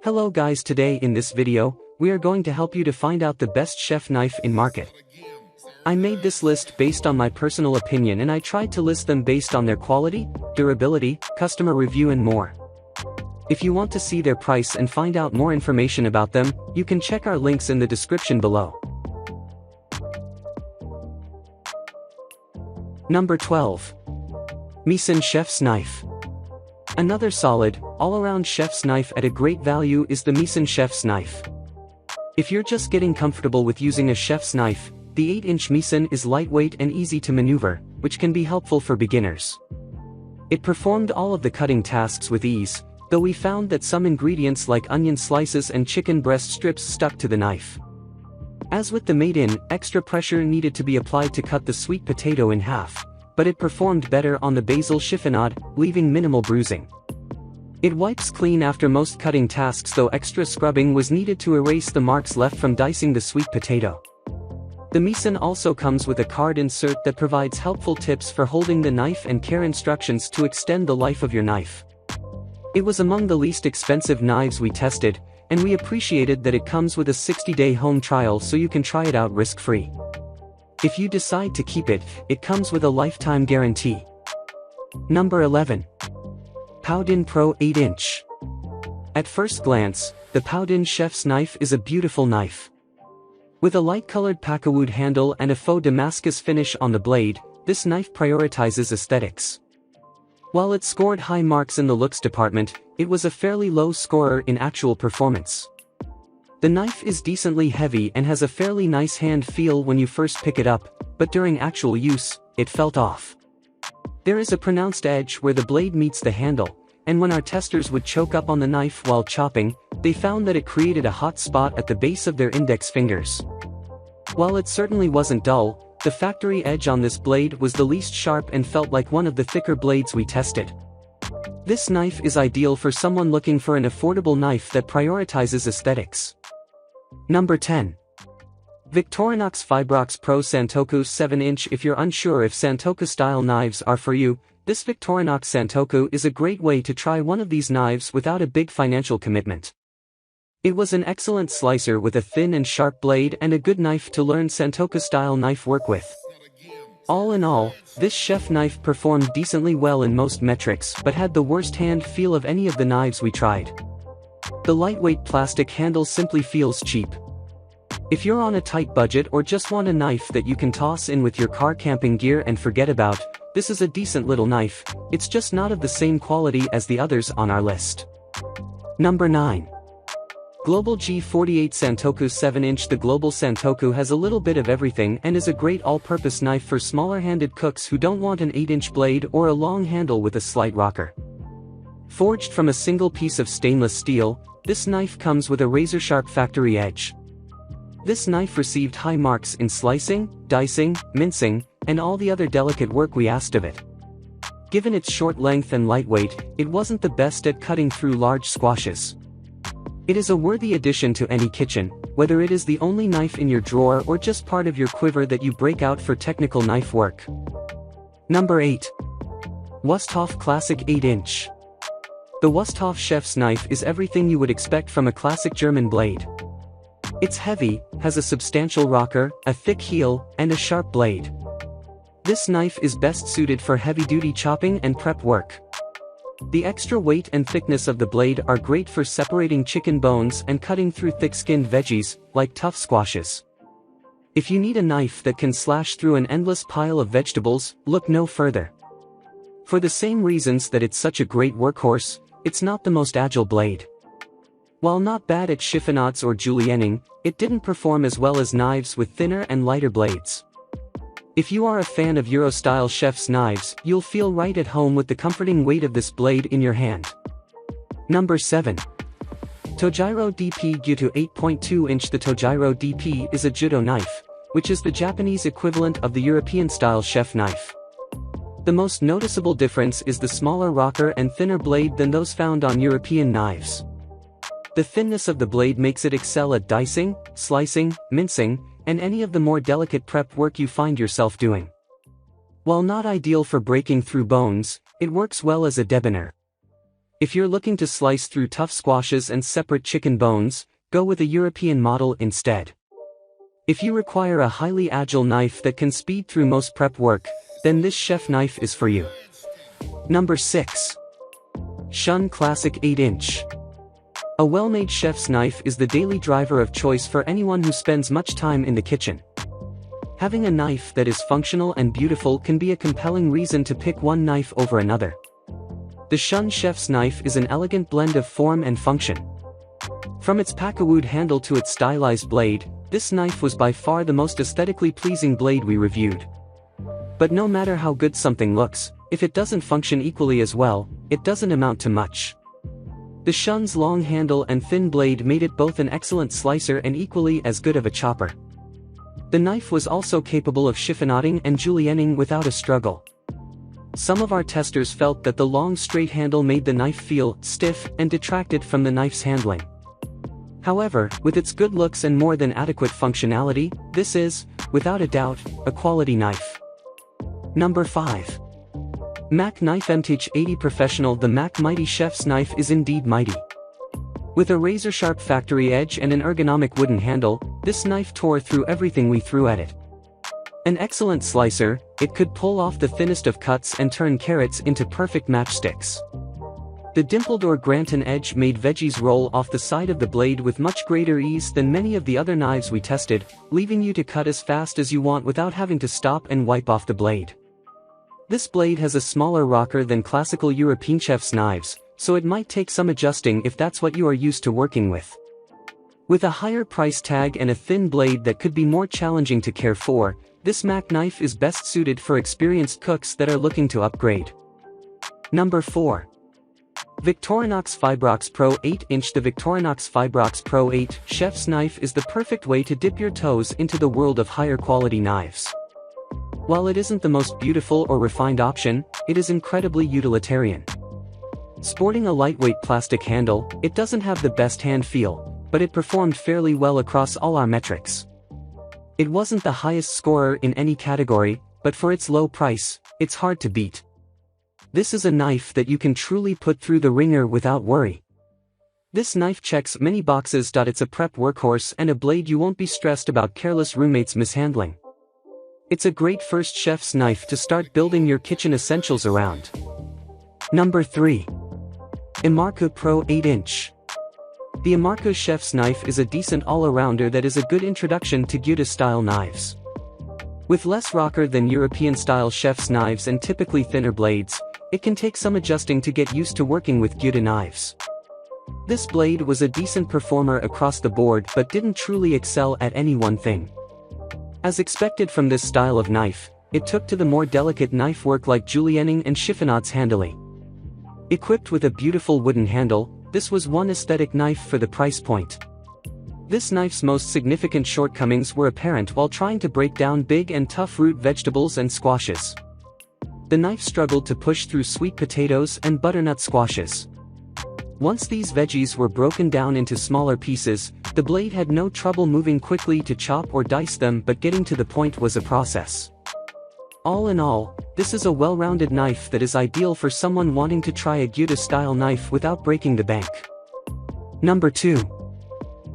Hello guys, today in this video, we are going to help you to find out the best chef knife in market. I made this list based on my personal opinion and I tried to list them based on their quality, durability, customer review and more. If you want to see their price and find out more information about them, you can check our links in the description below. Number 12. Meeson Chef's Knife. Another solid, all-around chef's knife at a great value is the Meeson Chef's Knife. If you're just getting comfortable with using a chef's knife, the 8-inch Meeson is lightweight and easy to maneuver, which can be helpful for beginners. It performed all of the cutting tasks with ease, though we found that some ingredients like onion slices and chicken breast strips stuck to the knife. As with the made-in, extra pressure needed to be applied to cut the sweet potato in half, but it performed better on the basil chiffonade, leaving minimal bruising. It wipes clean after most cutting tasks, though extra scrubbing was needed to erase the marks left from dicing the sweet potato. The Meeson also comes with a card insert that provides helpful tips for holding the knife and care instructions to extend the life of your knife. It was among the least expensive knives we tested, and we appreciated that it comes with a 60-day home trial so you can try it out risk-free. If you decide to keep it, it comes with a lifetime guarantee. Number 11. Powdin Pro 8-inch. At first glance, the Powdin Chef's Knife is a beautiful knife. With a light-colored pakkawood handle and a faux Damascus finish on the blade, this knife prioritizes aesthetics. While it scored high marks in the looks department, it was a fairly low scorer in actual performance. The knife is decently heavy and has a fairly nice hand feel when you first pick it up, but during actual use, it felt off. There is a pronounced edge where the blade meets the handle, and when our testers would choke up on the knife while chopping, they found that it created a hot spot at the base of their index fingers. While it certainly wasn't dull, the factory edge on this blade was the least sharp and felt like one of the thicker blades we tested. This knife is ideal for someone looking for an affordable knife that prioritizes aesthetics. Number 10. Victorinox Fibrox Pro Santoku 7-inch. If you're unsure if Santoku-style knives are for you, this Victorinox Santoku is a great way to try one of these knives without a big financial commitment. It was an excellent slicer with a thin and sharp blade and a good knife to learn Santoku-style knife work with. All in all, this chef knife performed decently well in most metrics but had the worst hand feel of any of the knives we tried. The lightweight plastic handle simply feels cheap. If you're on a tight budget or just want a knife that you can toss in with your car camping gear and forget about, this is a decent little knife. It's just not of the same quality as the others on our list. Number 9. Global G48 Santoku 7-inch. The Global Santoku has a little bit of everything and is a great all-purpose knife for smaller-handed cooks who don't want an 8-inch blade or a long handle with a slight rocker. Forged from a single piece of stainless steel, this knife comes with a razor-sharp factory edge. This knife received high marks in slicing, dicing, mincing, and all the other delicate work we asked of it. Given its short length and lightweight, it wasn't the best at cutting through large squashes. It is a worthy addition to any kitchen, whether it is the only knife in your drawer or just part of your quiver that you break out for technical knife work. Number 8. Wusthof Classic 8-inch. The Wusthof Chef's Knife is everything you would expect from a classic German blade. It's heavy, has a substantial rocker, a thick heel, and a sharp blade. This knife is best suited for heavy-duty chopping and prep work. The extra weight and thickness of the blade are great for separating chicken bones and cutting through thick-skinned veggies, like tough squashes. If you need a knife that can slash through an endless pile of vegetables, look no further. For the same reasons that it's such a great workhorse, it's not the most agile blade. While not bad at chiffonades or julienning, it didn't perform as well as knives with thinner and lighter blades. If you are a fan of Euro-style chef's knives, you'll feel right at home with the comforting weight of this blade in your hand. Number 7. Tojiro DP Gyuto 8.2-inch. The Tojiro DP is a judo knife, which is the Japanese equivalent of the European-style chef knife. The most noticeable difference is the smaller rocker and thinner blade than those found on European knives. The thinness of the blade makes it excel at dicing, slicing, mincing, and any of the more delicate prep work you find yourself doing. While not ideal for breaking through bones, it works well as a debonair. If you're looking to slice through tough squashes and separate chicken bones, go with a European model instead. If you require a highly agile knife that can speed through most prep work, then this chef knife is for you. Number 6. Shun Classic 8-inch. A well-made chef's knife is the daily driver of choice for anyone who spends much time in the kitchen. Having a knife that is functional and beautiful can be a compelling reason to pick one knife over another. The Shun chef's knife is an elegant blend of form and function. From its Pakawood handle to its stylized blade, this knife was by far the most aesthetically pleasing blade we reviewed. But no matter how good something looks, if it doesn't function equally as well, it doesn't amount to much. The Shun's long handle and thin blade made it both an excellent slicer and equally as good of a chopper. The knife was also capable of chiffonading and julienning without a struggle. Some of our testers felt that the long straight handle made the knife feel stiff and detracted from the knife's handling. However, with its good looks and more than adequate functionality, this is, without a doubt, a quality knife. Number 5. Mac Knife MTH80 Professional. The Mac Mighty Chef's Knife is indeed mighty. With a razor-sharp factory edge and an ergonomic wooden handle, this knife tore through everything we threw at it. An excellent slicer, it could pull off the thinnest of cuts and turn carrots into perfect matchsticks. The dimpled or Granton edge made veggies roll off the side of the blade with much greater ease than many of the other knives we tested, leaving you to cut as fast as you want without having to stop and wipe off the blade. This blade has a smaller rocker than classical European chef's knives, so it might take some adjusting if that's what you are used to working with. With a higher price tag and a thin blade that could be more challenging to care for, this Mac knife is best suited for experienced cooks that are looking to upgrade. Number 4. Victorinox Fibrox Pro 8-inch. The Victorinox Fibrox Pro 8 chef's knife is the perfect way to dip your toes into the world of higher quality knives. While it isn't the most beautiful or refined option, it is incredibly utilitarian. Sporting a lightweight plastic handle, it doesn't have the best hand feel, but it performed fairly well across all our metrics. It wasn't the highest scorer in any category, but for its low price, it's hard to beat. This is a knife that you can truly put through the ringer without worry. This knife checks many boxes. It's a prep workhorse and a blade you won't be stressed about careless roommates mishandling. It's a great first chef's knife to start building your kitchen essentials around. Number 3. Imarco Pro 8-inch. The Imarco chef's knife is a decent all-arounder that is a good introduction to Gouda-style knives. With less rocker than European-style chef's knives and typically thinner blades, it can take some adjusting to get used to working with Gouda knives. This blade was a decent performer across the board but didn't truly excel at any one thing. As expected from this style of knife, it took to the more delicate knife work like julienning and chiffonades handily. Equipped with a beautiful wooden handle, this was one aesthetic knife for the price point. This knife's most significant shortcomings were apparent while trying to break down big and tough root vegetables and squashes. The knife struggled to push through sweet potatoes and butternut squashes. Once these veggies were broken down into smaller pieces, the blade had no trouble moving quickly to chop or dice them, but getting to the point was a process. All in all, this is a well-rounded knife that is ideal for someone wanting to try a Gouda-style knife without breaking the bank. Number 2.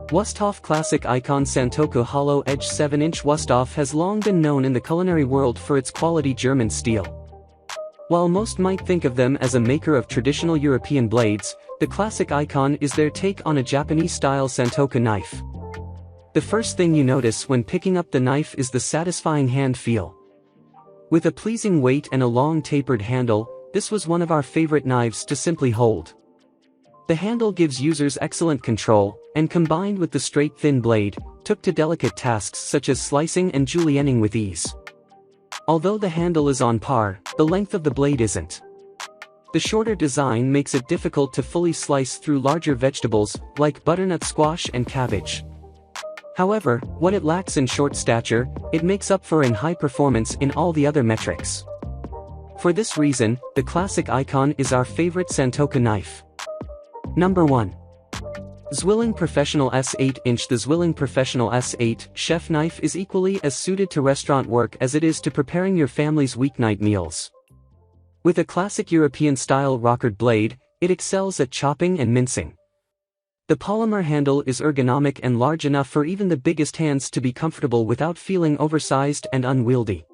Wusthof Classic Icon Santoku Hollow Edge 7-inch. Wusthof has long been known in the culinary world for its quality German steel. While most might think of them as a maker of traditional European blades, the Classic Icon is their take on a Japanese-style Santoku knife. The first thing you notice when picking up the knife is the satisfying hand feel. With a pleasing weight and a long tapered handle, this was one of our favorite knives to simply hold. The handle gives users excellent control, and combined with the straight thin blade, took to delicate tasks such as slicing and julienning with ease. Although the handle is on par, the length of the blade isn't. The shorter design makes it difficult to fully slice through larger vegetables, like butternut squash and cabbage. However, what it lacks in short stature, it makes up for in high performance in all the other metrics. For this reason, the Classic Icon is our favorite Santoku knife. Number 1. Zwilling Professional S8-inch. The Zwilling Professional S8 chef knife is equally as suited to restaurant work as it is to preparing your family's weeknight meals. With a classic European-style rockered blade, It excels at chopping and mincing. The polymer handle is ergonomic and large enough for even the biggest hands to be comfortable without feeling oversized and unwieldy.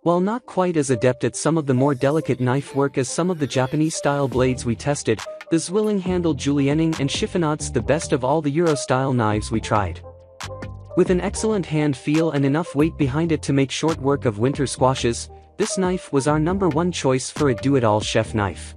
While not quite as adept at some of the more delicate knife work as some of the Japanese-style blades we tested, the Zwilling handled julienning and chiffonades the best of all the Euro-style knives we tried. With an excellent hand feel and enough weight behind it to make short work of winter squashes, this knife was our #1 choice for a do-it-all chef knife.